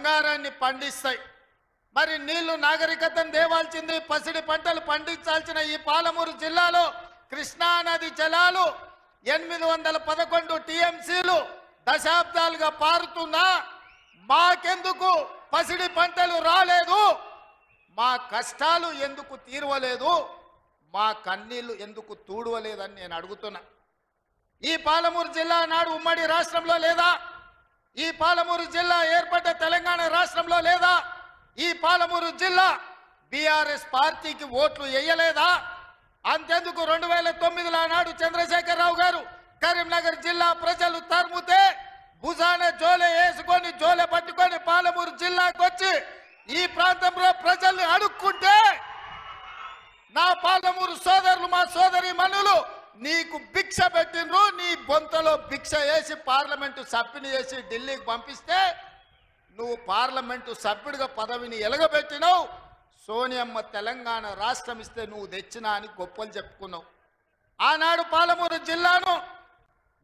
బంగారాన్ని పండిస్తాయి. మరి నీళ్లు నాగరికతను దేవాల్సింది, పసిడి పంటలు పండించాల్సిన ఈ పాలమూరు జిల్లాలో కృష్ణా నది జలాలు 811 టీఎంసీలు దశాబ్దాలుగా పారుతున్నా మాకెందుకు పసిడి పంటలు రాలేదు? మా కష్టాలు ఎందుకు తీరవలేదు? మా కన్నీళ్లు ఎందుకు తూడవలేదని నేను అడుగుతున్నా. ఈ పాలమూరు జిల్లా నాడు ఉమ్మడి రాష్ట్రంలో లేదా? ఈ పాలమూరు జిల్లా ఏర్పడ్డ తెలంగాణ రాష్ట్రంలో లేదా? ఈ పాలమూరు జిల్లా బీఆర్ఎస్ పార్టీకి ఓట్లు వేయలేదా? అంతెందుకు 2009లో నాడు చంద్రశేఖరరావు గారు కరీంనగర్ జిల్లా ప్రజలు తరుముతే భుజాన జోలె వేసుకొని జోలె పట్టుకొని పాలమూరు జిల్లాకు వచ్చి ఈ ప్రాంతంలో ప్రజల్ని అడుక్కుంటే నా పాలమూరు సోదరులు, మా సోదరి మనులు నీకు భిక్ష పెట్టినరు. నీ బొంతలో భిక్ష వేసి పార్లమెంటు సభ్యుని చేసి ఢిల్లీకి పంపిస్తే నువ్వు పార్లమెంటు సభ్యుడిగా పదవిని ఎలగబెట్టినావు. సోనియమ్మ తెలంగాణ రాష్ట్రం ఇస్తే నువ్వు తెచ్చినా అని గొప్పలు చెప్పుకున్నావు. ఆనాడు పాలమూరు జిల్లాను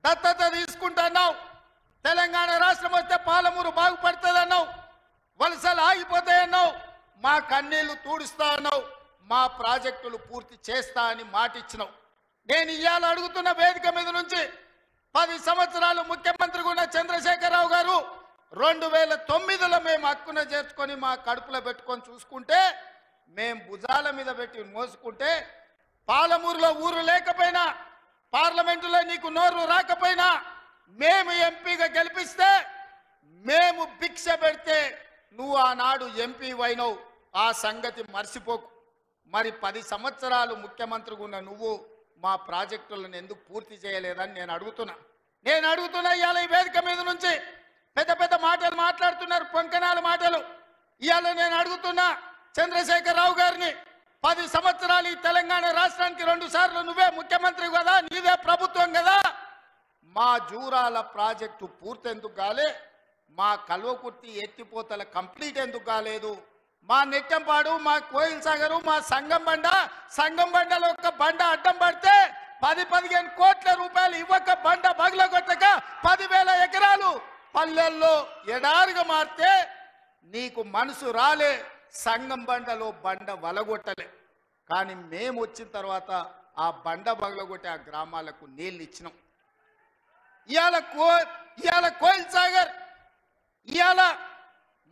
దత్తత తీసుకుంటున్నావు. తెలంగాణ రాష్ట్రం వస్తే పాలమూరు బాగుపడుతుందన్నావు. వలసలు ఆగిపోతాయన్నావు. మా కన్నీళ్లు తూడుస్తా అన్నావు. మా ప్రాజెక్టులు పూర్తి చేస్తా అని మాటిచ్చినావు. నేను ఇవాళ అడుగుతున్న వేదిక మీద నుంచి 10 సంవత్సరాలు ముఖ్యమంత్రిగా ఉన్న చంద్రశేఖరరావు గారు 2009లో మేము హక్కున చేర్చుకొని మా కడుపులో పెట్టుకొని చూసుకుంటే, మేము భుజాల మీద పెట్టి మోసుకుంటే, పాలమూరులో ఊరు లేకపోయినా, పార్లమెంటులో నీకు నోరు రాకపోయినా, మేము ఎంపీగా గెలిపిస్తే, మేము భిక్ష పెడితే నువ్వు ఆనాడు ఎంపీ అయినవు. ఆ సంగతి మర్చిపోకు. మరి 10 సంవత్సరాలు ముఖ్యమంత్రిగా ఉన్న నువ్వు మా ప్రాజెక్టులను ఎందుకు పూర్తి చేయలేదని నేను అడుగుతున్నా. ఇవాళ ఈ వేదిక మీద నుంచి పెద్ద పెద్ద మాటలు మాట్లాడుతున్నారు, పొంకనాల మాటలు. ఇవాళ నేను అడుగుతున్నా చంద్రశేఖరరావు గారిని, 10 సంవత్సరాలు ఈ తెలంగాణ రాష్ట్రానికి 2 సార్లు నువ్వే ముఖ్యమంత్రి కదా, నీదే ప్రభుత్వం కదా, మా జూరాల ప్రాజెక్టు పూర్తి ఎందుకు కాలే? మా కల్వకుర్తి ఎత్తిపోతల కంప్లీట్ ఎందుకు కాలేదు? మా నెట్టంపాడు, మా కోయిల్ సాగరు, మా సంగం బండలో ఒక బండ అడ్డం పడితే 10-15 కోట్ల రూపాయలు ఇవ్వక బండ బగలగొట్టక 10,000 ఎకరాలు పల్లెల్లో ఎడారిగా మారితే నీకు మనసు రాలే. సంగం బండలో బండ వలగొట్టలే. కానీ మేము వచ్చిన తర్వాత ఆ బండ బగలగొట్టి ఆ గ్రామాలకు నీళ్ళు ఇచ్చినాం. ఇవాళ కోయిల్ సాగర్, ఇవాళ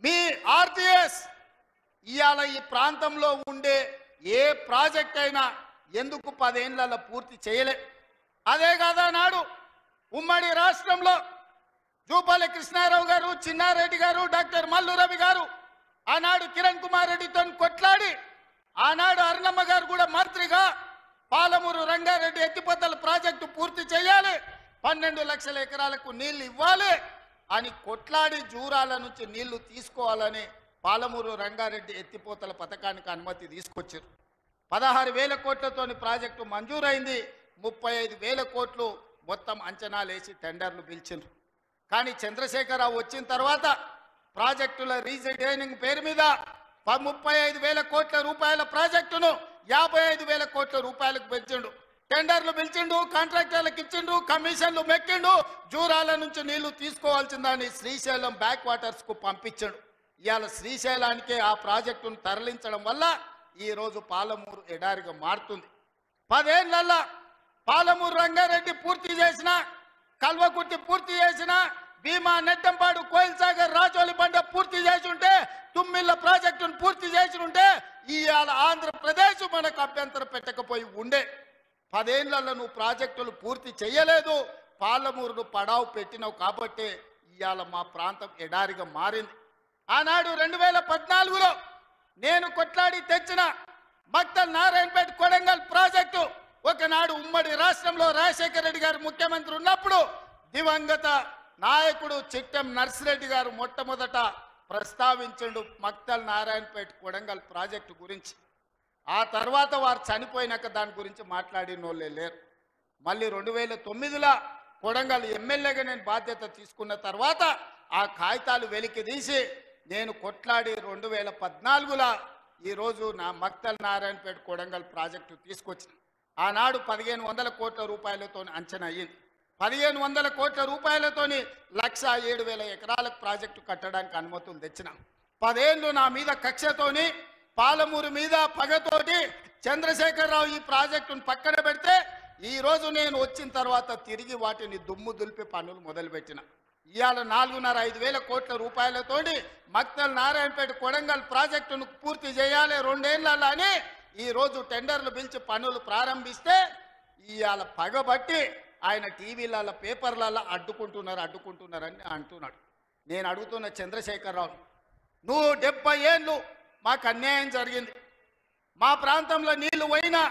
మీ ఆర్టీఎస్, ఇవాళ ఈ ప్రాంతంలో ఉండే ఏ ప్రాజెక్ట్ అయినా ఎందుకు 10 ఏళ్లలో పూర్తి చేయలే? అదే కాదా నాడు ఉమ్మడి రాష్ట్రంలో జూపల్లి కృష్ణారావు గారు, చిన్నారెడ్డి గారు, డాక్టర్ మల్లు రవి గారు ఆనాడు కిరణ్ కుమార్ రెడ్డితో కొట్లాడి, ఆనాడు అరుణమ్మ గారు కూడా మంత్రిగా పాలమూరు రంగారెడ్డి ఎత్తిపోతల ప్రాజెక్టు పూర్తి చేయాలి, 12 లక్షల ఎకరాలకు నీళ్లు ఇవ్వాలి అని కొట్లాడి జూరాల నుంచి నీళ్లు తీసుకోవాలని పాలమూరు రంగారెడ్డి ఎత్తిపోతల పథకానికి అనుమతి తీసుకొచ్చారు. 16,000 కోట్లతోని ప్రాజెక్టు మంజూరైంది. 35,000 కోట్లు మొత్తం అంచనాలు వేసి టెండర్లు పిలిచిండ్రు. కానీ చంద్రశేఖరరావు వచ్చిన తర్వాత ప్రాజెక్టుల రీజైనింగ్ పేరు మీద 35,000 కోట్ల రూపాయల ప్రాజెక్టును 55,000 కోట్ల రూపాయలకు పెంచిండు. టెండర్లు పిలిచిండు, కాంట్రాక్టర్లకు ఇచ్చిండు, కమిషన్లు మెక్కిండు. జూరాల నుంచి నీళ్లు తీసుకోవాల్సిందని శ్రీశైలం బ్యాక్ వాటర్స్ కు పంపించాడు. ఇవాళ శ్రీశైలానికే ఆ ప్రాజెక్టును తరలించడం వల్ల ఈరోజు పాలమూరు ఎడారిగా మారుతుంది. 10 ఏళ్లలో పాలమూరు రంగారెడ్డి పూర్తి చేసిన, కల్వకుర్తి పూర్తి చేసిన, భీమా, నెట్టంపాడు, కోయిల్ సాగర్, రాజోలి బండ పూర్తి చేసి ఉంటే, తుమ్మిళ్ళ ప్రాజెక్టును పూర్తి చేసి ఉంటే ఇవాళ ఆంధ్రప్రదేశ్ మనకు అభ్యంతరం పెట్టకపోయి ఉండే. 10 ఏళ్లలో నువ్వు ప్రాజెక్టులు పూర్తి చేయలేదు. పాలమూరును పడావు పెట్టినావు కాబట్టి ఇవాళ మా ప్రాంతం ఎడారిగా మారింది. ఆనాడు 2014లో నేను కొట్లాడి తెచ్చిన మక్తల్ నారాయణపేట కొడంగల్ ప్రాజెక్టు ఒకనాడు ఉమ్మడి రాష్ట్రంలో రాజశేఖర రెడ్డి గారు ముఖ్యమంత్రి ఉన్నప్పుడు దివంగత నాయకుడు చిట్టెం నర్సిరెడ్డి గారు మొట్టమొదట ప్రస్తావించండు మక్తల్ నారాయణపేట కొడంగల్ ప్రాజెక్టు గురించి. ఆ తర్వాత వారు చనిపోయినాక దాని గురించి మాట్లాడిన వాళ్ళే లేరు. మళ్ళీ 2009లో కొడంగల్ ఎమ్మెల్యేగా నేను బాధ్యత తీసుకున్న తర్వాత ఆ కాగితాలు వెలికి తీసి నేను కొట్లాడి 2014లో ఈరోజు నా మక్తల్ నారాయణపేట కొడంగల్ ప్రాజెక్టు తీసుకొచ్చిన. ఆనాడు 1,500 కోట్ల రూపాయలతో అంచనా అయ్యింది. 1500 కోట్ల రూపాయలతోని 1,07,000 ఎకరాలకు ప్రాజెక్టు కట్టడానికి అనుమతులు తెచ్చిన. 10 ఏళ్ళు నా మీద కక్షతోని పాలమూరు మీద పగతోటి చంద్రశేఖరరావు ఈ ప్రాజెక్టును పక్కన పెడితే ఈ రోజు నేను వచ్చిన తర్వాత తిరిగి వాటిని దుమ్ము దులిపి పనులు మొదలుపెట్టిన. ఇవాళ 4,500 కోట్ల రూపాయలతోటి మక్తల్ నారాయణపేట కొడంగల్ ప్రాజెక్టును పూర్తి చేయాలి 2 ఏళ్లలో అని ఈ రోజు టెండర్లు పిలిచి పనులు ప్రారంభిస్తే ఇవాళ పగబట్టి ఆయన టీవీలలో పేపర్లలో అడ్డుకుంటున్నారని అంటున్నాడు. నేను అడుగుతున్న చంద్రశేఖరరావు, నువ్వు 70 ఏళ్ళు మాకు అన్యాయం జరిగింది. మా ప్రాంతంలో నీళ్లు పోయినా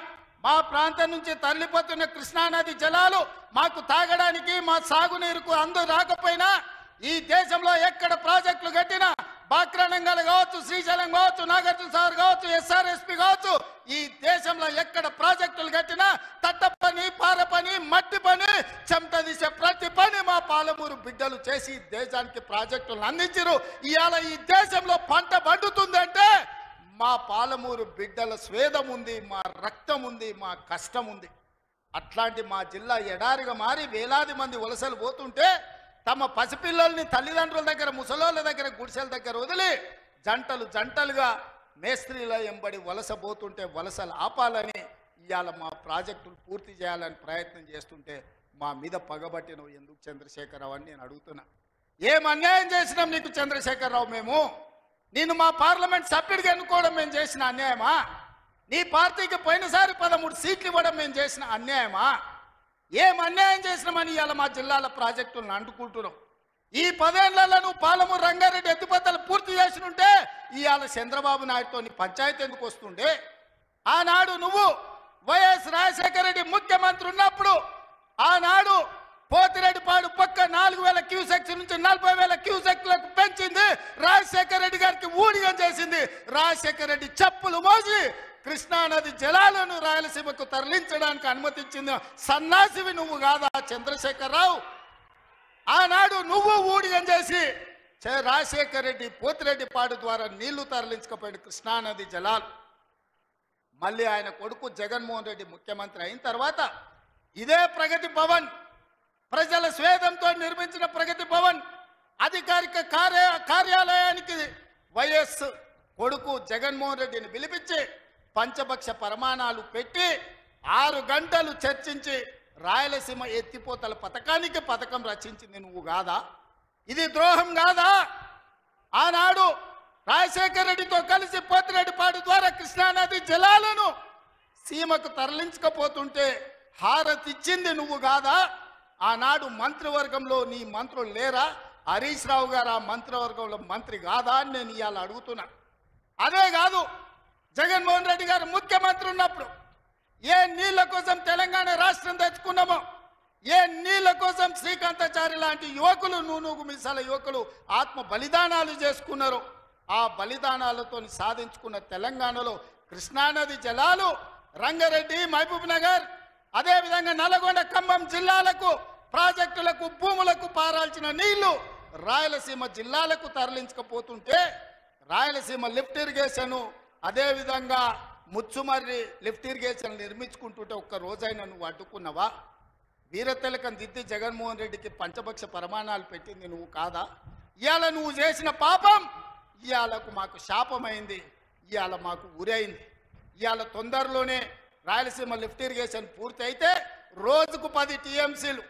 మా ప్రాంతం నుంచి తరలిపోతున్న కృష్ణానది జలాలు మాకు తాగడానికి మా సాగునీరుకు అందు రాకపోయినా ఈ దేశంలో ఎక్కడ ప్రాజెక్టులు కట్టినా బాక్రానంగల్ కావచ్చు, శ్రీశైలం కావచ్చు, నాగార్జున సాగర్ కావచ్చు, ఎస్ఆర్ఎస్పి కావచ్చు, ఈ దేశంలో ఎక్కడ ప్రాజెక్టులు కట్టినా తట్ట పని, పార పని, మట్టి పని, చెమట తీసే ప్రతి పని మా పాలమూరు బిడ్డలు చేసి దేశానికి ప్రాజెక్టులను అందించారు. ఇవాళ ఈ దేశంలో పంట పండుతుందంటే మా పాలమూరు బిడ్డల స్వేదం ఉంది, మా రక్తం ఉంది, మా కష్టం ఉంది. అట్లాంటి మా జిల్లా ఎడారిగా మారి వేలాది మంది వలసలు పోతుంటే తమ పసిపిల్లల్ని తల్లిదండ్రుల దగ్గర, ముసలోళ్ళ దగ్గర, గుడిసెల దగ్గర వదిలి జంటలుగా మేస్త్రీల ఎంబడి వలస పోతుంటే వలసలు ఆపాలని ఇవాళ మా ప్రాజెక్టులు పూర్తి చేయాలని ప్రయత్నం చేస్తుంటే మా మీద పగబట్టి నువ్వు ఎందుకు చంద్రశేఖరరావు అని నేను అడుగుతున్నా. ఏం అన్యాయం చేసినాం నీకు చంద్రశేఖరరావు? మేము నిన్ను మా పార్లమెంట్ సభ్యుడిగా ఎన్నుకోవడం మేము చేసిన అన్యాయమా? నీ పార్టీకి పోయినసారి 13 సీట్లు ఇవ్వడం మేము చేసిన అన్యాయమా? ఏం అన్యాయం చేసినామని ఇవాళ మా జిల్లాల ప్రాజెక్టులను అంటుకుంటున్నాం. ఈ 10 ఏళ్లలో నువ్వు పాలమూరు రంగారెడ్డి ఎత్తిపోతలు పూర్తి చేసినుంటే ఇవాళ చంద్రబాబు నాయుడుతో నీ పంచాయతీ ఎందుకు వస్తుండే? ఆనాడు నువ్వు వైఎస్ రాజశేఖర రెడ్డి ముఖ్యమంత్రి ఉన్నప్పుడు ఆనాడు పోతిరెడ్డిపాడు పక్క 4,000 క్యూసెక్స్ నుంచి 40,000 క్యూసెక్లకు పెంచింది. రాజశేఖర రెడ్డి గారికి ఊడిగం చేసింది. రాజశేఖర రెడ్డి చెప్పులు మోసి కృష్ణానది జలాలను రాయలసీమకు తరలించడానికి అనుమతించింది సన్నాసివి నువ్వు కాదా చంద్రశేఖరరావు? ఆనాడు నువ్వు ఊడిగం చేసి రాజశేఖర రెడ్డి పోతిరెడ్డిపాడు ద్వారా నీళ్లు తరలించకపోయాడు కృష్ణానది జలాలు. మళ్ళీ ఆయన కొడుకు జగన్మోహన్ రెడ్డి ముఖ్యమంత్రి అయిన తర్వాత ఇదే ప్రగతి భవన్, ప్రజల స్వేదంతో నిర్మించిన ప్రగతి భవన్ అధికారిక కార్యాలయానికి వైఎస్ కొడుకు జగన్మోహన్ రెడ్డిని పిలిపించి పంచపక్ష ప్రమాణాలు పెట్టి 6 గంటలు చర్చించి రాయలసీమ ఎత్తిపోతల పథకం రచించింది నువ్వు కాదా? ఇది ద్రోహం కాదా? ఆనాడు రాజశేఖర రెడ్డితో కలిసి పోతిరెడ్డిపాడు ద్వారా కృష్ణానది జలాలను సీమకు తరలించకపోతుంటే హారతిచ్చింది నువ్వు కాదా? ఆనాడు మంత్రివర్గంలో నీ మంత్రులు లేరా? హరీష్ రావు గారు ఆ మంత్రివర్గంలో మంత్రి కాదా అని నేను ఇవాళ అడుగుతున్నా. అదే కాదు, జగన్మోహన్ రెడ్డి గారు ముఖ్యమంత్రి ఉన్నప్పుడు ఏ నీళ్ల కోసం తెలంగాణ రాష్ట్రం తెచ్చుకున్నామో, ఏ నీళ్ల కోసం శ్రీకాంతాచారి లాంటి యువకులు, నూనూగు మిసాల యువకులు ఆత్మ బలిదానాలు చేసుకున్నారు. ఆ బలిదానాలతో సాధించుకున్న తెలంగాణలో కృష్ణానది జలాలు రంగారెడ్డి, మహబూబ్ నగర్, అదేవిధంగా నల్గొండ, ఖమ్మం జిల్లాలకు ప్రాజెక్టులకు, భూములకు పారాల్సిన నీళ్లు రాయలసీమ జిల్లాలకు తరలించకపోతుంటే రాయలసీమ లిఫ్ట్ ఇరిగేషన్, అదేవిధంగా ముచ్చుమర్రి లిఫ్ట్ ఇరిగేషన్ నిర్మించుకుంటుంటే ఒక్క రోజైనా నువ్వు అడ్డుకున్నావా? వీరతిలకం దిద్ది జగన్మోహన్ రెడ్డికి పంచపక్ష ప్రమాణాలు పెట్టింది నువ్వు కాదా? ఇవాళ నువ్వు చేసిన పాపం ఇవాళకు మాకు శాపమైంది, ఇవాళ మాకు ఉరైంది. ఇవాళ తొందరలోనే రాయలసీమ లిఫ్ట్ ఇరిగేషన్ పూర్తి అయితే రోజుకు 10 టీఎంసీలు,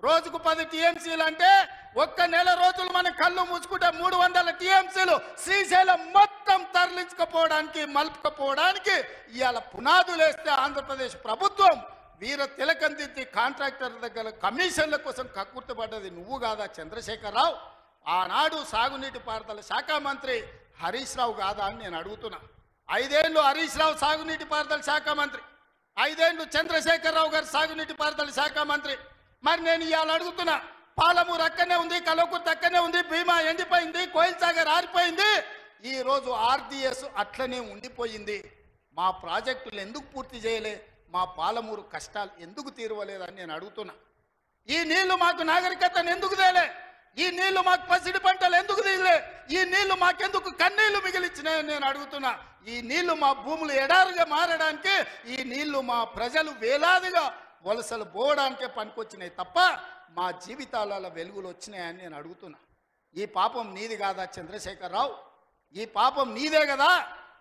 రోజుకు 10 టీఎంసీలు అంటే ఒక్క నెల రోజులు మన కళ్ళు మూసుకుంటే 300 టీఎంసీలు శ్రీశైలం మొత్తం తరలించకపోవడానికి, మలుపుకపోవడానికి ఇవాళ పునాదులు వేస్తే ఆంధ్రప్రదేశ్ ప్రభుత్వం వీర తిలకం దిద్ది కాంట్రాక్టర్ దగ్గర కమిషన్ల కోసం కక్కుర్తిపడ్డది నువ్వు కాదా చంద్రశేఖరరావు? ఆనాడు సాగునీటి పారుదల శాఖ మంత్రి హరీష్ రావు కాదా అని నేను అడుగుతున్నా. 5 ఏళ్ళు హరీష్ రావు సాగునీటి పారుదల శాఖ మంత్రి, 5 ఏళ్ళు చంద్రశేఖరరావు గారు సాగునీటి పారుదల శాఖ మంత్రి. మరి నేను ఇవాళ అడుగుతున్నా, పాలమూరు అక్కడనే ఉంది, కల్వకుర్తి అక్కడనే ఉంది, భీమా ఎండిపోయింది, కోయిల్ సాగర్ ఆరిపోయింది, ఈ రోజు ఆర్డీఎస్ అట్లనే ఉండిపోయింది. మా ప్రాజెక్టులు ఎందుకు పూర్తి చేయలే? మా పాలమూరు కష్టాలు ఎందుకు తీరవలేదని నేను అడుగుతున్నా. ఈ నీళ్లు మాకు నాగరికతను ఎందుకు తేలే? ఈ నీళ్లు మాకు పసిడి పంటలు ఎందుకు తీయలే? ఈ నీళ్లు మాకెందుకు కన్నీళ్లు మిగిలిచ్చినాయని నేను అడుగుతున్నా. ఈ నీళ్లు మా భూములు ఎడారుగా మారడానికి, ఈ నీళ్లు మా ప్రజలు వేలాదిగా వలసలు పోవడానికే పనికొచ్చినాయి తప్ప మా జీవితాలలో వెలుగులు వచ్చినాయని నేను అడుగుతున్నా. ఈ పాపం నీది కాదా చంద్రశేఖరరావు? ఈ పాపం నీదే కదా?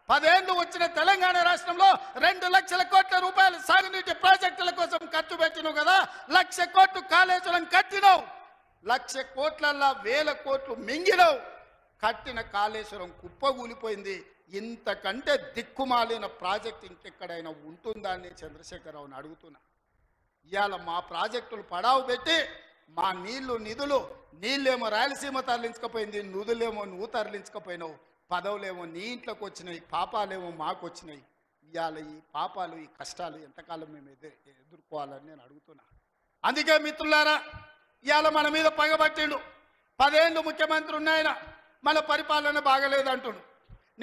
10 ఏళ్ళు వచ్చిన తెలంగాణ రాష్ట్రంలో 2 లక్షల కోట్ల రూపాయలు సాగునీటి ప్రాజెక్టుల కోసం ఖర్చు పెట్టినావు కదా. 1,00,000 కోట్లు కాళేశ్వరం కట్టినావు. 1,00,000 కోట్లల్లా 1,000 కోట్లు మింగినావు. కట్టిన కాళేశ్వరం కుప్పగూలిపోయింది. ఇంతకంటే దిక్కుమాలిన ప్రాజెక్ట్ ఇంకెక్కడైనా ఉంటుందా అని చంద్రశేఖరరావుని అడుగుతున్నా. ఇవాళ మా ప్రాజెక్టులు పడావు పెట్టి మా నిధులు నీళ్ళేమో రాయలసీమ తరలించకపోయింది, నిధులేమో నువ్వు తరలించకపోయినావు. పదవులేమో నీ ఇంట్లోకి వచ్చినాయి, పాపాలేమో మాకు వచ్చినాయి. ఇవాళ ఈ పాపాలు ఈ కష్టాలు ఎంతకాలం మేము ఎదుర్కోవాలని నేను అడుగుతున్నా. అందుకే మిత్రులారా, ఇవాళ మన మీద పగబట్టిండు. 10 ఏళ్ళు ముఖ్యమంత్రి ఉన్నాయన, మన పరిపాలన బాగలేదంటుండు.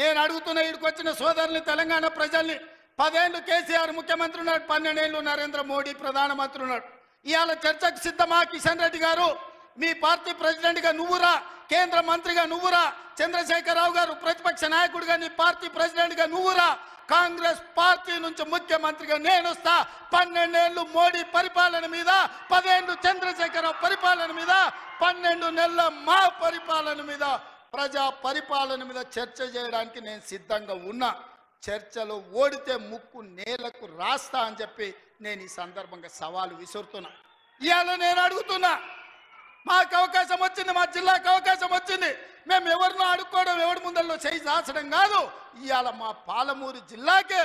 నేను అడుగుతున్న ఇక్కడికి వచ్చిన సోదరుని, తెలంగాణ ప్రజల్ని, 10 ఏళ్ళు కేసీఆర్ ముఖ్యమంత్రి ఉన్నాడు, 12 ఏళ్ళు నరేంద్ర మోడీ ప్రధానమంత్రి ఉన్నాడు. ఇవాళ చర్చకు సిద్ధమా? కిషన్ రెడ్డి గారు మీ పార్టీ ప్రెసిడెంట్గా నువ్వురా, కేంద్ర మంత్రిగా నువ్వురా, చంద్రశేఖరరావు గారు ప్రతిపక్ష నాయకుడిగా నీ పార్టీ ప్రెసిడెంట్గా నువ్వురా, కాంగ్రెస్ పార్టీ నుంచి ముఖ్యమంత్రిగా నేను వస్తా. 12 ఏళ్ళు మోడీ పరిపాలన మీద, 10 ఏళ్ళు చంద్రశేఖరరావు పరిపాలన మీద, 12 నెలల మా పరిపాలన మీద, ప్రజా పరిపాలన మీద చర్చ చేయడానికి నేను సిద్ధంగా ఉన్నా. చర్చలో ఓడితే ముక్కు నేలకు రాస్తా అని చెప్పి నేను ఈ సందర్భంగా సవాలు విసురుతున్నా. ఇవాళ నేను అడుగుతున్నా, మాకు అవకాశం వచ్చింది, మా జిల్లాకు అవకాశం వచ్చింది. మేము ఎవరినో అడుక్కోవడం, ఎవరి ముందల్లో చేయి దాచడం కాదు. ఇవాళ మా పాలమూరు జిల్లాకే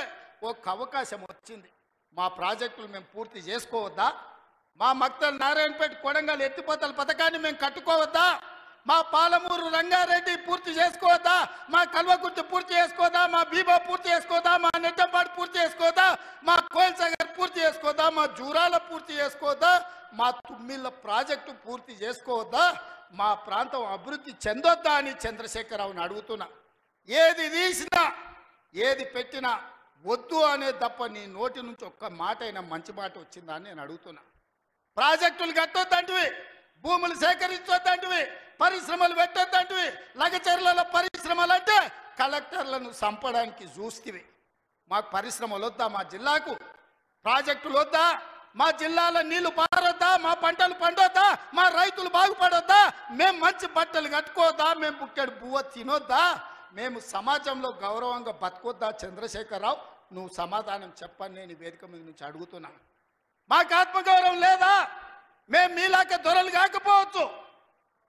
ఒక అవకాశం వచ్చింది. మా ప్రాజెక్టులు మేము పూర్తి చేసుకోవద్దా? మా మక్తల్ నారాయణపేట కొడంగల్ ఎత్తిపోతల పథకాన్ని మేము కట్టుకోవద్దా? మా పాలమూరు రంగారెడ్డి పూర్తి చేసుకోవద్దా? మా కల్వకుర్తి పూర్తి చేసుకోవద్దా? మా బీబా పూర్తి చేసుకోవద్దా? మా నెట్టంపాడు పూర్తి చేసుకోవద్దా? మా కోల్సాగర్ పూర్తి చేసుకోవద్దా? మా జూరాల పూర్తి చేసుకోవద్దా? మా తుమ్మిళ్ళ ప్రాజెక్టు పూర్తి చేసుకోవద్దా? మా ప్రాంతం అభివృద్ధి చెందొద్దా అని చంద్రశేఖరరావుని అడుగుతున్నా. ఏది తీసినా ఏది పెట్టినా వద్దు అనే తప్ప నీ నోటి నుంచి ఒక్క మాట అయినా మంచి మాట వచ్చిందా అని నేను అడుగుతున్నా. ప్రాజెక్టులు కట్టొద్దంటివి, భూములు సేకరించొద్దంటివి, పరిశ్రమలు పెట్టొద్దంటివి. లగచర్లలో పరిశ్రమలు అంటే కలెక్టర్లను చంపడానికి చూస్తేవి. మాకు పరిశ్రమలు వద్దా? మా జిల్లాకు ప్రాజెక్టులు వద్దా? మా జిల్లాలో నీళ్లు పారొద్దా? మా పంటలు పండొద్దా? మా రైతులు బాగుపడొద్దా? మేము మంచి బట్టలు కట్టుకోవద్దా? మేము బుక్కెడు బువ్వ తినొద్దా? మేము సమాజంలో గౌరవంగా బతకొద్దా? చంద్రశేఖరరావు, నువ్వు సమాధానం చెప్పని నేను వేదిక మీద నుంచి అడుగుతున్నా. మాకు ఆత్మగౌరవం లేదా? మేము మీలాక దొరలు కాకపోవచ్చు,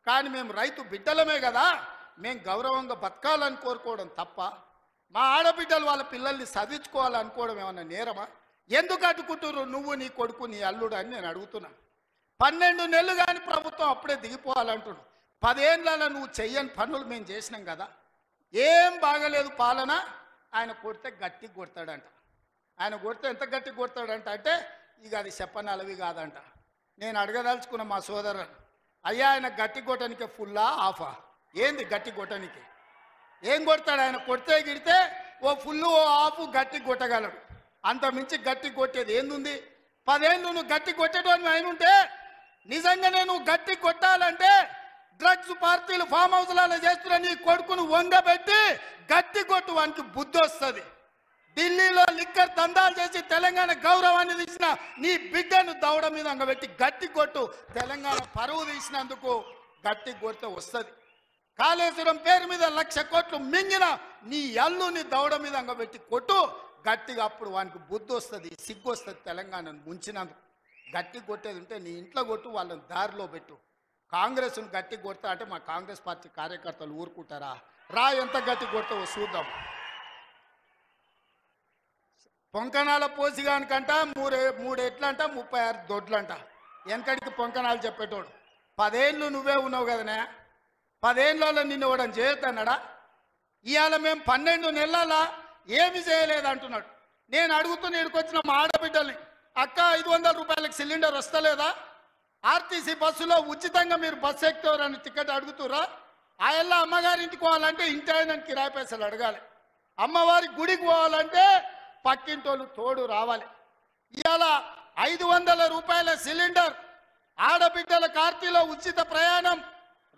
కానీ మేము రైతు బిడ్డలమే కదా. మేము గౌరవంగా బతకాలని కోరుకోవడం తప్ప, మా ఆడబిడ్డలు వాళ్ళ పిల్లల్ని చదివించుకోవాలనుకోవడం ఏమన్నా నేరమా? ఎందుకు అడ్డుకుంటున్నారు నువ్వు, నీ కొడుకు, నీ అల్లుడు అని నేను అడుగుతున్నా. 12 నెలలు కానీ ప్రభుత్వం అప్పుడే దిగిపోవాలంటున్నాడు. 10 ఏళ్ళలో నువ్వు చెయ్యని పనులు మేము చేసినాం కదా. ఏం బాగలేదు పాలన. ఆయన కొడితే గట్టి కొడతాడంట. ఆయన కొడితే ఎంత గట్టి కొడతాడంట అంటే ఇక అది చెప్పనలవి కాదంట. నేను అడగదలుచుకున్న మా సోదరుడు, అయ్యా ఆయన గట్టి కొట్టడానికి ఫుల్లా ఆఫా? ఏంది గట్టి కొట్టడానికి? ఏం కొడతాడు ఆయన? కొడితే గిడితే ఓ ఫుల్లు ఓ ఆఫ్ గట్టి కొట్టగలడు. అంత మించి గట్టి కొట్టేది ఏందుంది? 10 ఏళ్ళు నువ్వు గట్టి కొట్టేటోని ఆయన ఉంటే, నిజంగానే నువ్వు గట్టి కొట్టాలంటే డ్రగ్స్ పార్టీలు ఫామ్ హౌస్లలో చేస్తున్న నీ కొడుకును వంగబెట్టి గట్టి కొట్టు, వానికి బుద్ధి వస్తుంది. ఢిల్లీలో లిక్కర్ దందాలు చేసి తెలంగాణ గౌరవాన్ని తీసిన నీ బిడ్డను దౌడ మీద అంగబెట్టి గట్టి కొట్టు. తెలంగాణ పరువు తీసినందుకు గట్టి కొడితే వస్తుంది. కాళేశ్వరం పేరు మీద 1,00,000 కోట్లు మింగిన నీ అల్లుని దౌడ మీద అంగబెట్టి కొట్టు గట్టిగా. అప్పుడు వానికి బుద్ధి వస్తుంది, సిగ్గు వస్తుంది. తెలంగాణను ముంచినందుకు గట్టి కొట్టేది ఉంటే నీ ఇంట్లో కొట్టు, వాళ్ళని దారిలో పెట్టు. కాంగ్రెస్ను గట్టి కొడతా అంటే మా కాంగ్రెస్ పార్టీ కార్యకర్తలు ఊరుకుంటారా? రా, ఎంత గట్టి కొడతావో చూద్దాం. పొంకణాల పోసిగానికంట 3 ఎట్లంట 36 దొడ్లంట. వెనకడికి పొంకణాలు చెప్పేటోడు. 10 ఏళ్ళు నువ్వే ఉన్నావు కదనే. 10 ఏళ్ళలో నిన్ను ఇవ్వడం చేయొద్దన్నాడా? ఇవాళ మేము 12 నెలల ఏమి చేయలేదు అంటున్నాడు. నేను అడుగుతున్న ఇక్కడికొచ్చిన మా ఆడబిడ్డల్ని, అక్క 500 రూపాయలకు సిలిండర్ వస్తలేదా? ఆర్టీసీ బస్సులో ఉచితంగా మీరు బస్సు ఎక్కుతారని టికెట్ అడుగుతురా? ఆయల్లా అమ్మగారింటికి పోవాలంటే ఇంటి ఆయన కిరాయి పైసలు అడగాలి. అమ్మవారి గుడికి పోవాలంటే పక్కింటోళ్ళు తోడు రావాలి. ఇవాళ 500 రూపాయల సిలిండర్, ఆడబిడ్డల కార్తీలో ఉచిత ప్రయాణం,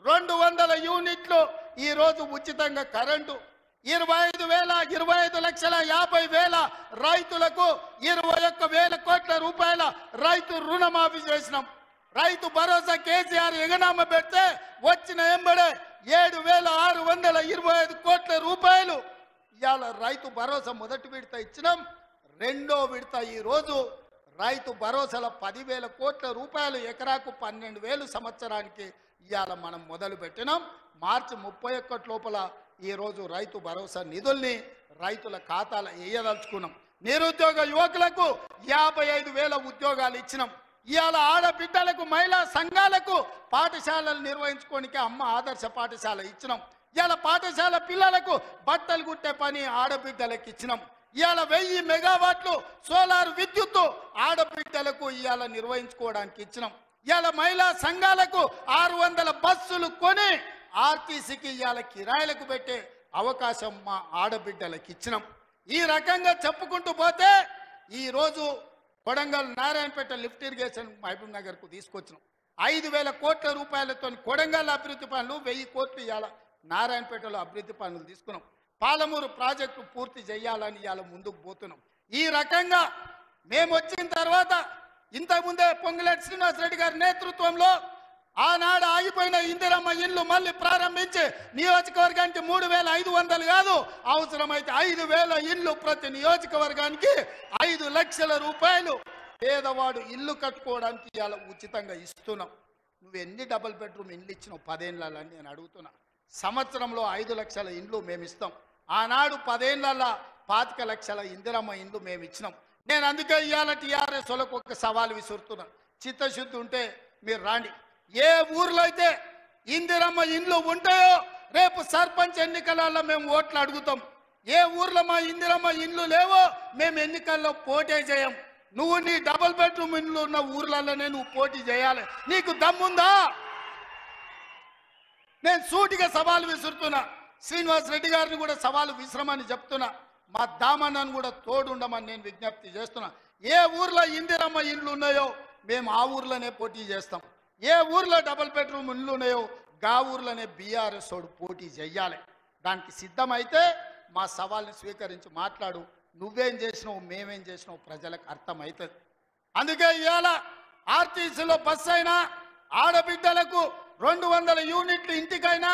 200 యూనిట్లు ఈరోజు ఉచితంగా కరెంటు, 25,50,000 రైతులకు 21,000 కోట్ల రూపాయల రైతు రుణమాఫీ చేసినాం. రైతు భరోసా కేసీఆర్ ఎగనామ పెడితే వచ్చిన ఎంబడే 7,625 కోట్ల రూపాయలు ఇవాళ రైతు భరోసా మొదటి విడత ఇచ్చినాం. రెండో విడత ఈ రోజు రైతు భరోసాల 10,000 కోట్ల రూపాయలు, ఎకరాకు 12,000 సంవత్సరానికి ఇవాళ మనం మొదలు పెట్టినాం. మార్చి 31 లోపల ఈ రోజు రైతు భరోసా నిధుల్ని రైతుల ఖాతాలో వేయదలుచుకున్నాం. నిరుద్యోగ యువకులకు 55,000 ఉద్యోగాలు ఇచ్చినాం. ఇవాళ ఆడబిడ్డలకు, మహిళా సంఘాలకు పాఠశాలలు నిర్వహించుకోనికి అమ్మ ఆదర్శ పాఠశాల ఇచ్చినాం. ఇవాళ పాఠశాల పిల్లలకు బట్టలు కుట్టే పని ఆడబిడ్డలకు ఇచ్చినాం. ఇవాళ 1000 మెగావాట్లు సోలార్ విద్యుత్తు ఆడబిడ్డలకు ఇవాళ నిర్వహించుకోవడానికి ఇచ్చినాం. ఇవాళ మహిళా సంఘాలకు 600 బస్సులు కొని ఆర్టీసీకి ఇవాళ కిరాయిలకు పెట్టే అవకాశం మా ఆడబిడ్డలకు ఇచ్చినాం. ఈ రకంగా చెప్పుకుంటూ పోతే ఈరోజు కొడంగల్ నారాయణపేట లిఫ్ట్ ఇరిగేషన్ మహబూబ్ నగర్కు తీసుకొచ్చినాం. 5,000 కోట్ల రూపాయలతో కొడంగల్ అభివృద్ధి పనులు, 1000 కోట్లు ఇవాళ నారాయణపేటలో అభివృద్ధి పనులు తీసుకున్నాం. పాలమూరు ప్రాజెక్టు పూర్తి చేయాలని ఇవాళ ముందుకు పోతున్నాం. ఈ రకంగా మేము వచ్చిన తర్వాత ఇంతకుముందే పొంగులేటి శ్రీనివాసరెడ్డి గారి నేతృత్వంలో ఆనాడు ఆగిపోయిన ఇందిరమ్మ ఇల్లు మళ్ళీ ప్రారంభించి నియోజకవర్గానికి 3,500 కాదు, అవసరమైతే 5,000 ఇల్లు ప్రతి నియోజకవర్గానికి 5 లక్షల రూపాయలు పేదవాడు ఇల్లు కట్టుకోవడానికి ఇవాళ ఉచితంగా ఇస్తున్నాం. నువ్వు ఎన్ని డబుల్ బెడ్రూమ్ ఇల్లు ఇచ్చినావు 10 ఏళ్ళని నేను అడుగుతున్నా. సంవత్సరంలో 5 లక్షల ఇండ్లు మేము ఇస్తాం. ఆనాడు 10 ఏళ్ళల్లో 25 లక్షల ఇందిరమ్మ ఇండ్లు మేము ఇచ్చినాం. నేను అందుకే ఇవాళ టీఆర్ఎస్ వాళ్ళకు ఒక సవాల్ విసురుతున్నా. చిత్తశుద్ధి ఉంటే మీరు రాండి. ఏ ఊర్లో అయితే ఇందిరమ్మ ఇండ్లు ఉంటాయో రేపు సర్పంచ్ ఎన్నికలలో మేము ఓట్లు అడుగుతాం. ఏ ఊర్లో మా ఇందిరమ్మ ఇండ్లు లేవో మేము ఎన్నికల్లో పోటీ చేయం. నువ్వు నీ డబుల్ బెడ్రూమ్ ఇండ్లు ఉన్న ఊర్లలోనే నువ్వు పోటీ చేయాలి. నీకు దమ్ముందా? నేను సూటిగా సవాలు విసురుతున్నా. శ్రీనివాస్ రెడ్డి గారిని కూడా సవాలు విసురమని చెప్తున్నా. మా దామన్నను కూడా తోడుండమని నేను విజ్ఞప్తి చేస్తున్నా. ఏ ఊర్లో ఇందిరమ్మ ఇండ్లు ఉన్నాయో మేము ఆ ఊర్లోనే పోటీ చేస్తాం. ఏ ఊర్లో డబుల్ బెడ్రూమ్ ఇండ్లు ఉన్నాయో గా ఊర్లోనే బీఆర్ఎస్ వాడు పోటీ చెయ్యాలి. దానికి సిద్ధమైతే మా సవాల్ని స్వీకరించి మాట్లాడు. నువ్వేం చేసినావు, మేమేం చేసినావు ప్రజలకు అర్థమవుతుంది. అందుకే ఇవాళ ఆర్టీసీలో బస్సు అయినా, ఆడబిడ్డలకు 200 యూనిట్లు ఇంటికైనా,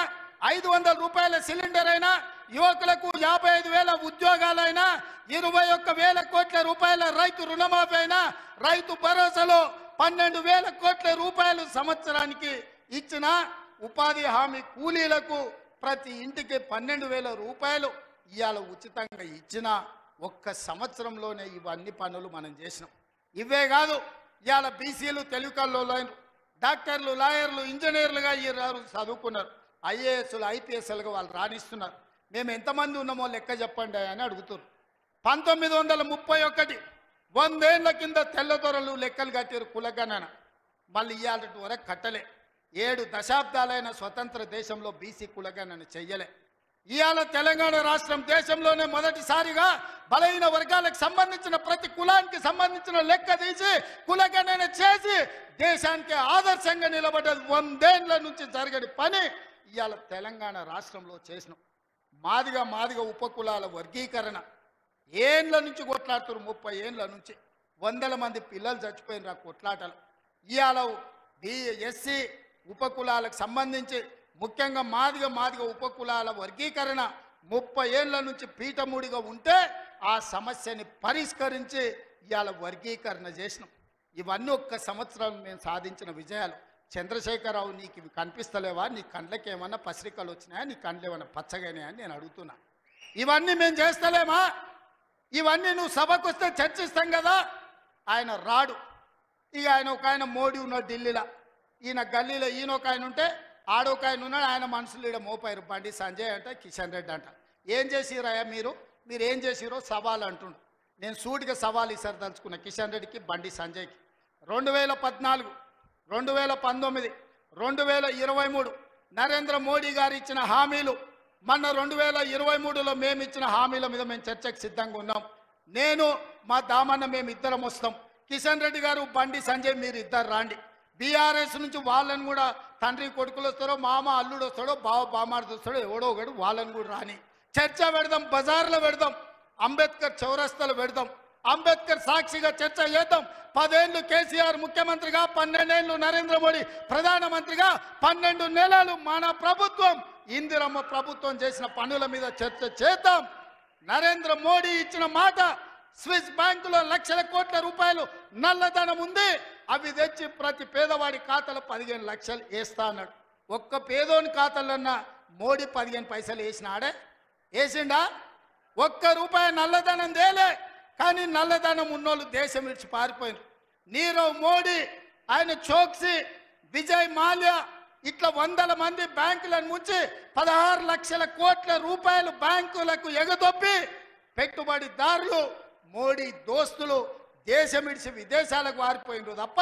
500 రూపాయల సిలిండర్ అయినా, యువకులకు 55,000 ఉద్యోగాలైనా, 21,000 కోట్ల రూపాయల రైతు రుణమాఫీ అయినా, రైతు భరోసాలో 12,000 కోట్ల రూపాయలు సంవత్సరానికి ఇచ్చిన, ఉపాధి హామీ కూలీలకు ప్రతి ఇంటికి 12,000 రూపాయలు ఇవాళ ఉచితంగా ఇచ్చిన ఒక్క సంవత్సరంలోనే ఇవన్నీ పనులు మనం చేసినాం. ఇవే కాదు, ఇవాళ బీసీలు, తెలుగులో డాక్టర్లు, లాయర్లు, ఇంజనీర్లుగా ఈ చదువుకున్నారు. ఐఏఎస్లు, ఐపీఎస్లుగా వాళ్ళు రాణిస్తున్నారు. మేము ఎంతమంది ఉన్నామో లెక్క చెప్పండి అని అడుగుతున్నారు. 1931 100 ఏళ్ల కింద తెల్లదొరలు లెక్కలు కట్టారు కులగణన. మళ్ళీ ఇవాళ వరకు కట్టలే. 7 దశాబ్దాలైన స్వతంత్ర దేశంలో బీసీ కులగణన చెయ్యలే. ఇవాళ తెలంగాణ రాష్ట్రం దేశంలోనే మొదటిసారిగా బలహీన వర్గాలకు సంబంధించిన ప్రతి కులానికి సంబంధించిన లెక్క తీసి కులగణన చేసి దేశానికి ఆదర్శంగా నిలబడ్డది. 100 ఏళ్ల నుంచి జరగని పని ఇవాళ తెలంగాణ రాష్ట్రంలో చేసినాం. మాదిగ ఉపకులాల వర్గీకరణ ఏండ్ల నుంచి కొట్లాడుతారు. 30 ఏండ్ల నుంచి 100 మంది పిల్లలు చచ్చిపోయిన ఆ కొట్లాటలు. ఇవాళ ఎస్సీ ఉపకులాలకు సంబంధించి ముఖ్యంగా మాదిగ ఉపకులాల వర్గీకరణ 30 ఏళ్ల నుంచి పీఠముడిగా ఉంటే ఆ సమస్యని పరిష్కరించి ఇవాళ వర్గీకరణ చేసినాం. ఇవన్నీ ఒక్క సంవత్సరం మేము సాధించిన విజయాలు. చంద్రశేఖరరావు, నీకు ఇవి కనిపిస్తలేవా? నీ కండ్లకి ఏమన్నా పసిరికలు వచ్చినాయా? నీ కండ్లు ఏమన్నా పచ్చగానే అని నేను అడుగుతున్నా. ఇవన్నీ మేము చేస్తలేమా? ఇవన్నీ నువ్వు సభకు వస్తే చర్చిస్తాం కదా. ఆయన రాడు. ఇక ఆయన మోడీ ఉన్నాడు ఢిల్లీలో, ఈయన గల్లీలో ఈయన ఒక ఆయన ఉంటే ఆడొక ఆయన ఉన్నాడు. ఆయన మనుషులు ఇక్కడ మోపారు. బండి సంజయ్ అంట, కిషన్ రెడ్డి అంట. ఏం చేసిరాయా మీరు ఏం చేసిరో సవాల్ అంటుండు. నేను సూటిగా సవాల్ ఇసరదలుచుకున్నా కిషన్ రెడ్డికి, బండి సంజయ్కి. 2014, 2019, 2023 నరేంద్ర మోడీ గారు ఇచ్చిన హామీలు, మొన్న 2023లో మేము ఇచ్చిన హామీల మీద మేము చర్చకు సిద్ధంగా ఉన్నాం. నేను, మా దామన్న మేము ఇద్దరం వస్తాం. కిషన్ రెడ్డి గారు, బండి సంజయ్ మీరు ఇద్దరు రాండి. బీఆర్ఎస్ నుంచి వాళ్ళని కూడా తండ్రి కొడుకులు వస్తారో, మామ అల్లుడు వస్తాడో, బావ బామార్ది వస్తాడో, ఎవడో ఒకడు వాళ్ళని కూడా రాని. చర్చ పెడదాం, బజార్లో పెడదాం, అంబేద్కర్ చౌరస్తాలో పెడదాం. అంబేద్కర్ సాక్షిగా చర్చ చేద్దాం. 10 ఏళ్ళు కేసీఆర్ ముఖ్యమంత్రిగా, 12 ఏళ్ళు నరేంద్ర మోడీ ప్రధానమంత్రిగా, 12 నెలలు మన ప్రభుత్వం ఇందిరమ్మ ప్రభుత్వం చేసిన పనుల మీద చర్చ చేద్దాం. నరేంద్ర మోడీ ఇచ్చిన మాట, స్విస్ బ్యాంకులో లక్షల కోట్ల రూపాయలు నల్లధనం ఉంది, అవి తెచ్చి ప్రతి పేదవాడి ఖాతాలో 15 లక్షలు వేస్తా అన్నాడు. ఒక్క పేదోని ఖాతాలన్నా మోడీ 15 పైసలు వేసినాడే? వేసిండా? ఒక్క రూపాయి నల్లధనం తేలే. కానీ నల్లధనం ఉన్నోళ్ళు దేశం విడిచి పారిపోయినారు. నీరవ్ మోడీ, ఆయన చోక్సీ, విజయ్ మాల్యా ఇట్లా వందల మంది బ్యాంకులను ముంచి 16 లక్షల కోట్ల రూపాయలు బ్యాంకులకు ఎగదొప్పి పెట్టుబడిదారులు, మోడీ దోస్తులు దేశం విడిచి విదేశాలకు పారిపోయినారు తప్ప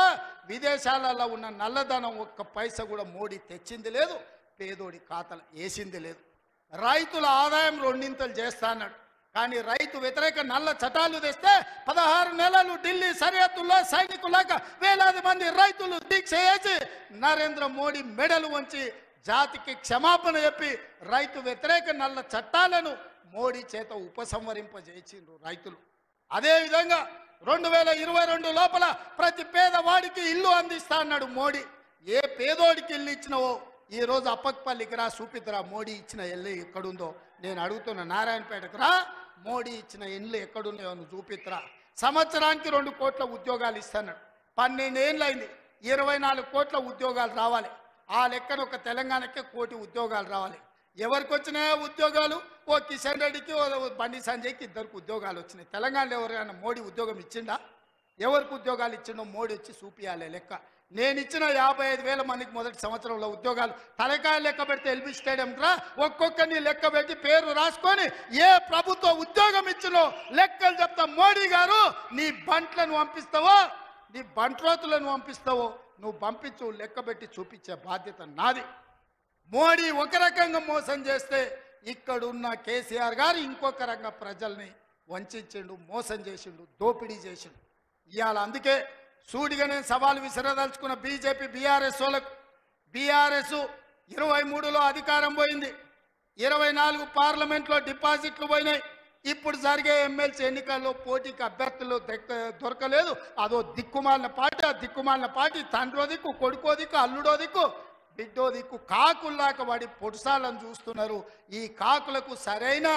విదేశాలలో ఉన్న నల్లధనం ఒక్క పైసా కూడా మోడీ తెచ్చింది లేదు, పేదోడి ఖాతాలు వేసింది లేదు. రైతుల ఆదాయం 2 చేస్తా అన్నాడు. కానీ రైతు వ్యతిరేక నల్ల చట్టాలు తెస్తే 16 నెలలు ఢిల్లీ సరిహద్దుల్లో సైనికులాగా వేలాది మంది రైతులు దీక్ష చేసి నరేంద్ర మోడీ మెడలు వంచి జాతికి క్షమాపణ చెప్పి రైతు వ్యతిరేక నల్ల చట్టాలను మోడీ చేత ఉపసంహరింపజేసిండ్రు రైతులు. అదేవిధంగా 2022 లోపల ప్రతి పేదవాడికి ఇల్లు అందిస్తా అన్నాడు మోడీ. ఏ పేదోడికి ఇల్లు ఇచ్చినవో ఈరోజు అప్పక్పల్లికి రా, చూపిద్దురా మోడీ ఇచ్చిన ఇల్లు ఎక్కడుందో. నేను అడుగుతున్నా, నారాయణపేటకు రా, మోడీ ఇచ్చిన ఇల్లు ఎక్కడున్నాయో నువ్వు చూపిద్దురా. సంవత్సరానికి 2 కోట్ల ఉద్యోగాలు ఇస్తున్నాడు. 12 ఏళ్ళు అయింది, 24 కోట్ల ఉద్యోగాలు రావాలి. ఆ లెక్కన ఒక తెలంగాణకే 1 కోటి ఉద్యోగాలు రావాలి. ఎవరికి వచ్చినాయో ఉద్యోగాలు? ఓ కిషన్ రెడ్డికి, ఓ బండి సంజయ్కి 2 ఉద్యోగాలు వచ్చినాయి. తెలంగాణలో ఎవరైనా మోడీ ఉద్యోగం ఇచ్చిండా? ఎవరికి ఉద్యోగాలు ఇచ్చిండో మోడీ వచ్చి చూపియాలి లెక్క. నేను ఇచ్చిన 55,000 మందికి మొదటి సంవత్సరంలో ఉద్యోగాలు తలకాయ లెక్క పెడితే ఎల్బీ స్టేడియం రా, ఒక్కొక్కరిని లెక్క పెట్టి పేరు రాసుకొని ఏ ప్రభుత్వ ఉద్యోగం ఇచ్చినో లెక్కలు చెప్తా. మోడీ గారు, నీ బంట్లను పంపిస్తావో, నీ బంట్రోతులను పంపిస్తావో నువ్వు పంపించు, లెక్క పెట్టి చూపించే బాధ్యత నాది. మోడీ ఒక రకంగా మోసం చేస్తే ఇక్కడున్న కేసీఆర్ గారు ఇంకొక రకంగా ప్రజల్ని వంచిండు, మోసం చేసిండు, దోపిడీ చేసిండు. ఇవాళ అందుకే సూటిగా నేను సవాలు విసిరదలుచుకున్న బీజేపీ బీఆర్ఎస్ వాళ్ళకు. బీఆర్ఎస్ 23లో అధికారం పోయింది, 24 పార్లమెంట్లో డిపాజిట్లు పోయినాయి. ఇప్పుడు జరిగే ఎమ్మెల్సీ ఎన్నికల్లో పోటీకి అభ్యర్థులు దొరకలేదు. అదో దిక్కుమాలిన పార్టీ. ఆ దిక్కుమాలిన పార్టీ తండ్రో దిక్కు, కొడుకో దిక్కు, అల్లుడో దిక్కు, బిడ్డో దిక్కు కాకుల్లాక వాడి పొడుసాలను చూస్తున్నారు. ఈ కాకులకు సరైన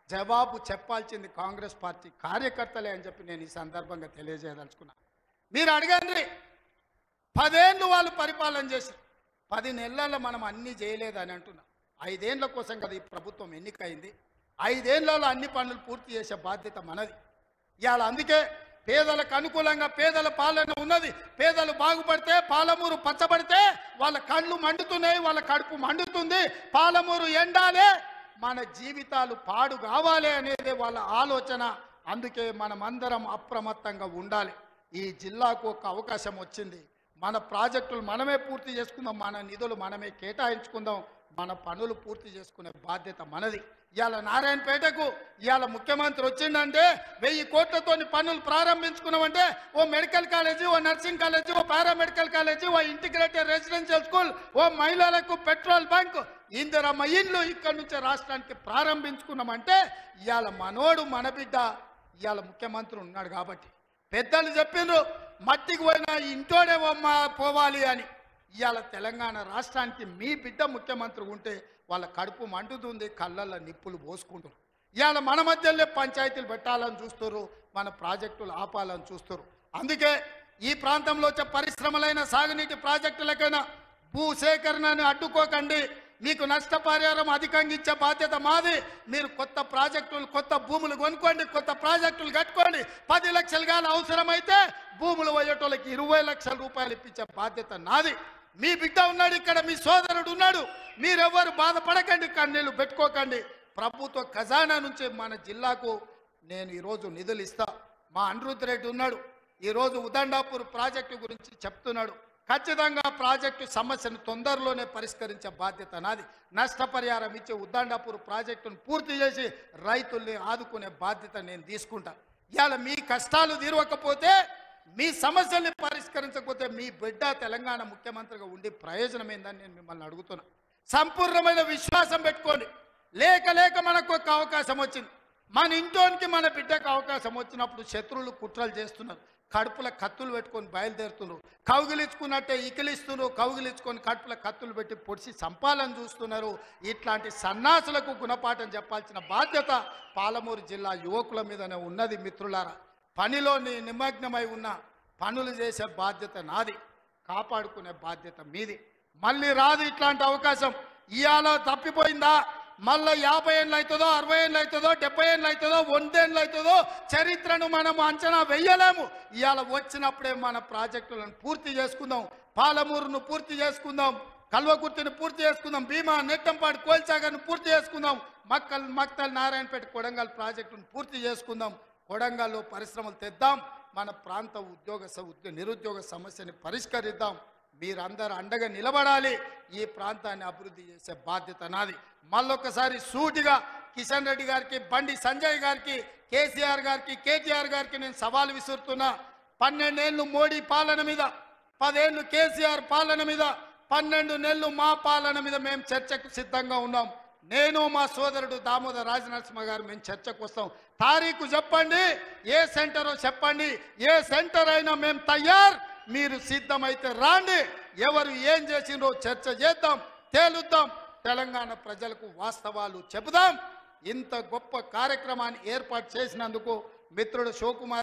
జవాబు చెప్పాల్సింది కాంగ్రెస్ పార్టీ కార్యకర్తలే అని చెప్పి నేను ఈ సందర్భంగా తెలియజేయదలుచుకున్నాను. మీరు అడగండి, 10 ఏళ్ళు వాళ్ళు పరిపాలన చేశారు, 10 నెలల్లో మనం అన్నీ చేయలేదని అంటున్నాం. 5 ఏళ్ల కోసం కదా ఈ ప్రభుత్వం ఎన్నికైంది. 5 ఏళ్లలో అన్ని పనులు పూర్తి చేసే బాధ్యత మనది. ఇవాళ అందుకే పేదలకు అనుకూలంగా పేదల పాలన ఉన్నది. పేదలు బాగుపడితే, పాలమూరు పచ్చబడితే వాళ్ళ కళ్ళు మండుతున్నాయి, వాళ్ళ కడుపు మండుతుంది. పాలమూరు ఎండాలే, మన జీవితాలు పాడు కావాలి అనేది వాళ్ళ ఆలోచన. అందుకే మనమందరం అప్రమత్తంగా ఉండాలి. ఈ జిల్లాకు ఒక అవకాశం వచ్చింది, మన ప్రాజెక్టులు మనమే పూర్తి చేసుకుందాం, మన నిధులు మనమే కేటాయించుకుందాం, మన పనులు పూర్తి చేసుకునే బాధ్యత మనది. ఇవాళ నారాయణపేటకు ఇవాళ ముఖ్యమంత్రి వచ్చిందంటే 1000 కోట్లతోని పనులు ప్రారంభించుకున్నామంటే ఓ మెడికల్ కాలేజీ, ఓ నర్సింగ్ కాలేజీ, ఓ పారామెడికల్ కాలేజీ, ఓ ఇంటిగ్రేటెడ్ రెసిడెన్షియల్ స్కూల్, ఓ మహిళలకు పెట్రోల్ బంక్, ఇందిరమ్మ ఇల్లు ఇక్కడి నుంచి రాష్ట్రానికి ప్రారంభించుకున్నామంటే ఇవాళ మనోడు మన బిడ్డ ఇవాళ ముఖ్యమంత్రి ఉన్నాడు కాబట్టి. పెద్దలు చెప్పిండ్రు మట్టికి పోయినా ఇంటోడే పోవాలి అని. ఇవాళ తెలంగాణ రాష్ట్రానికి మీ బిడ్డ ముఖ్యమంత్రి ఉంటే వాళ్ళ కడుపు మండుతుంది, కళ్ళల్లో నిప్పులు పోసుకుంటారు. ఇవాళ మన మధ్యలో పంచాయతీలు పెట్టాలని చూస్తారు, మన ప్రాజెక్టులు ఆపాలని చూస్తారు. అందుకే ఈ ప్రాంతంలో వచ్చే పరిశ్రమలైన సాగునీటి ప్రాజెక్టులకైనా భూసేకరణను అడ్డుకోకండి. మీకు నష్టపరిహారం అధికంగా ఇచ్చే బాధ్యత మాది. మీరు కొత్త ప్రాజెక్టులు, కొత్త భూములు కొనుక్కోండి, కొత్త ప్రాజెక్టులు కట్టుకోండి. 10 లక్షలు కానీ అవసరమైతే భూములు పోయేటోళ్ళకి 20 లక్షల రూపాయలు ఇప్పించే బాధ్యత నాది. మీ బిడ్డ ఉన్నాడు ఇక్కడ, మీ సోదరుడు ఉన్నాడు. మీరెవ్వరు బాధపడకండి, కన్నీళ్ళు పెట్టుకోకండి. ప్రభుత్వ ఖజానా నుంచి మన జిల్లాకు నేను ఈరోజు నిధులు ఇస్తా. మా అనిరుద్ధ్ రెడ్డి ఉన్నాడు, ఈరోజు ఉదండాపూర్ ప్రాజెక్టు గురించి చెప్తున్నాడు. ఖచ్చితంగా ప్రాజెక్టు సమస్యను తొందరలోనే పరిష్కరించే బాధ్యత నాది. నష్టపరిహారం ఇచ్చే ఉదండాపూర్ ప్రాజెక్టును పూర్తి చేసి రైతుల్ని ఆదుకునే బాధ్యత నేను తీసుకుంటా. ఇవాళ మీ కష్టాలు తీరవకపోతే, మీ సమస్యల్ని పరిష్కరించకపోతే మీ బిడ్డ తెలంగాణ ముఖ్యమంత్రిగా ఉండి ప్రయోజనం ఏందని నేను మిమ్మల్ని అడుగుతున్నా. సంపూర్ణమైన విశ్వాసం పెట్టుకోండి. లేక మనకు ఒక అవకాశం వచ్చింది. మన ఇంట్లోనికి మన బిడ్డకు అవకాశం వచ్చినప్పుడు శత్రువులు కుట్రలు చేస్తున్నారు, కడుపుల కత్తులు పెట్టుకొని బయలుదేరుతున్నారు, కౌగిలించుకున్నట్టే ఇకిలిస్తున్నారు, కౌగిలించుకొని కడుపుల కత్తులు పెట్టి పొడిచి సంపాలని చూస్తున్నారు. ఇట్లాంటి సన్నాసులకు గుణపాఠం చెప్పాల్సిన బాధ్యత పాలమూరు జిల్లా యువకుల మీదనే ఉన్నది. మిత్రులారా, పనిలో నిమగ్నమై ఉన్న పనులు చేసే బాధ్యత నాది, కాపాడుకునే బాధ్యత మీది. మళ్ళీ రాదు ఇట్లాంటి అవకాశం. ఇవాళ తప్పిపోయిందా మళ్ళీ 50 ఏళ్ళు అవుతుందో, 60 ఏళ్ళు అవుతుందో, 70 ఏళ్ళు అవుతుందో, 100 ఏళ్ళు అవుతుందో చరిత్రను మనం అంచనా వెయ్యలేము. ఇవాళ వచ్చినప్పుడే మన ప్రాజెక్టులను పూర్తి చేసుకుందాం, పాలమూరును పూర్తి చేసుకుందాం, కల్వకుర్తిని పూర్తి చేసుకుందాం, భీమా, నెట్టంపాడు, కోల్సాగర్ను పూర్తి చేసుకుందాం, మక్తల్, నారాయణపేట, కొడంగల్ ప్రాజెక్టును పూర్తి చేసుకుందాం. కొడంగల్లో పరిశ్రమలు తెద్దాం, మన ప్రాంత నిరుద్యోగ సమస్యని పరిష్కరిద్దాం. మీరందరూ అండగా నిలబడాలి. ఈ ప్రాంతాన్ని అభివృద్ధి చేసే బాధ్యత నాది. మళ్ళొకసారి సూటిగా కిషన్ రెడ్డి గారికి, బండి సంజయ్ గారికి, కేసీఆర్ గారికి, కేటీఆర్ గారికి నేను సవాల్ విసురుతున్నా. 12 ఏళ్ళు మోడీ పాలన మీద, 10 ఏళ్ళు కేసీఆర్ పాలన మీద, 12 నెలలు మా పాలన మీద మేము చర్చకు సిద్ధంగా ఉన్నాం. నేను మా సోదరుడు దామోదర్ రాజనరసింహ గారు మేము చర్చకు వస్తాం. తారీఖు చెప్పండి, ఏ సెంటరో చెప్పండి, ఏ సెంటర్ అయినా మేము తయారు. మీరు సిద్ధమైతే రాండి, ఎవరు ఏం చేసిండ్రో చర్చ చేద్దాం, తేలుద్దాం, తెలంగాణ ప్రజలకు వాస్తవాలు చెబుదాం. ఇంత గొప్ప కార్యక్రమాన్ని ఏర్పాటు చేసినందుకు మిత్రుడు శివకుమార్